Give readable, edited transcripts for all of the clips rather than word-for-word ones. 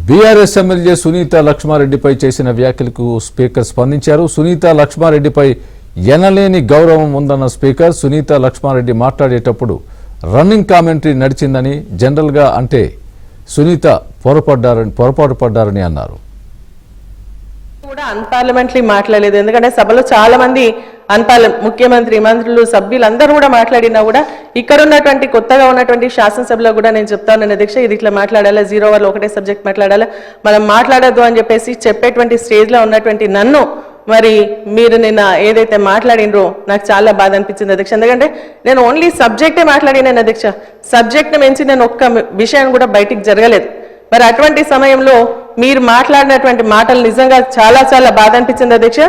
BRS MLA Sunitha లక్ష్మారెడ్డిపై చేసిన వ్యాఖ్యలకు speaker స్పందించారు. సునీత లక్ష్మారెడ్డిపై ఎనలేని గౌరవం ఉందన్న స్పీకర్ సునీత లక్ష్మారెడ్డి మాట్లాడేటప్పుడు రన్నింగ్ కామెంటరీ నడిచిందని జనరల్గా అంటే సునీత పొరపాటు పడ్డారని అన్నారు. కూడా అన్పార్లమెంటరీ మాట్లాడలేదు. ఎందుకంటే సభలో చాలా మంది ముఖ్యమంత్రి, మంత్రులు, సభ్యులందరూ కూడా మాట్లాడినా కూడా ఇక్కడ ఉన్నటువంటి కొత్తగా ఉన్నటువంటి శాసనసభలో కూడా నేను చెప్తాను అధ్యక్ష, ఇది ఇట్లా మాట్లాడాలా, 0 ఓవర్లో ఒకటే సబ్జెక్ట్ మాట్లాడాలా, మనం మాట్లాడద్దు అని చెప్పేసి చెప్పేటువంటి స్టేజ్లో ఉన్నటువంటి నన్ను మరి మీరు నిన్న ఏదైతే మాట్లాడినరో నాకు చాలా బాధ అనిపించింది అధ్యక్ష. ఎందుకంటే నేను ఓన్లీ సబ్జెక్టే మాట్లాడినాను అధ్యక్ష, సబ్జెక్ట్ని మించి నేను ఒక్క విషయం కూడా బయటికి జరగలేదు. మరి అటువంటి సమయంలో మీరు మాట్లాడినటువంటి మాటలు నిజంగా చాలా చాలా బాధ అనిపించింది అధ్యక్ష.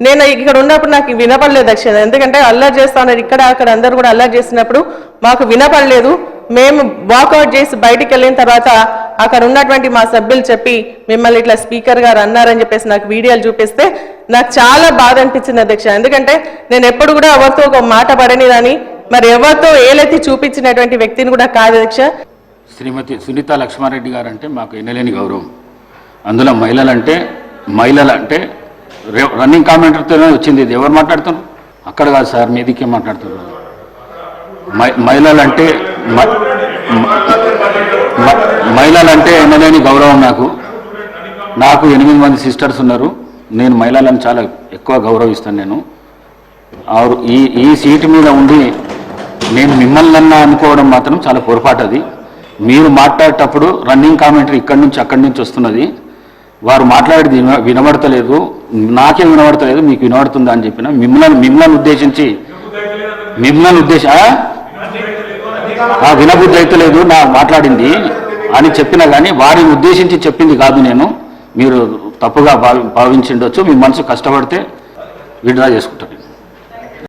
నేను ఇక్కడ ఉన్నప్పుడు నాకు వినపడలేదు అధ్యక్ష, ఎందుకంటే అల్లరి చేస్తా ఉన్నారు ఇక్కడ అక్కడ అందరూ కూడా అల్లరి చేసినప్పుడు మాకు వినపడలేదు. మేము వాకౌట్ చేసి బయటికి వెళ్ళిన తర్వాత అక్కడ ఉన్నటువంటి మా సభ్యులు చెప్పి మిమ్మల్ని ఇట్లా స్పీకర్ గారు అన్నారని చెప్పేసి నాకు వీడియోలు చూపిస్తే నాకు చాలా బాధ అనిపించింది అధ్యక్ష. ఎందుకంటే నేను ఎప్పుడు కూడా ఎవరితో ఒక మాట పడనిదని, మరి ఎవరితో ఏలైతే చూపించినటువంటి వ్యక్తిని కూడా కాదు అధ్యక్ష. శ్రీమతి సునీత లక్ష్మారెడ్డి గారు అంటే మాకు ఎనలేని గౌరవం. అందులో మహిళలంటే రన్నింగ్ కామెంటరీతోనే వచ్చింది. ఇది ఎవరు మాట్లాడుతున్నారు? అక్కడ కాదు సార్, మీదికే మాట్లాడుతున్నారు. మహిళలంటే ఎనలేని గౌరవం నాకు 8 మంది సిస్టర్స్ ఉన్నారు. నేను మహిళలను చాలా ఎక్కువ గౌరవిస్తాను. నేను ఈ సీటు మీద ఉండి నేను మిమ్మల్ని అనుకోవడం మాత్రం చాలా పొరపాటు. అది మీరు మాట్లాడేటప్పుడు రన్నింగ్ కామెంటరీ ఇక్కడి నుంచి అక్కడి నుంచి వస్తున్నది. వారు మాట్లాడేది వినబడతలేదు, నాకే వినబడతలేదు, మీకు వినబడుతుందా అని చెప్పిన మిమ్మల్ని ఉద్దేశించి వినబుద్ధి అయితే లేదు నా మాట్లాడింది అని చెప్పినా కానీ వారిని ఉద్దేశించి చెప్పింది కాదు. నేను మీరు తప్పుగా భావించిండొచ్చు. మీ మనసు కష్టపడితే విడ్రా చేసుకుంటాను.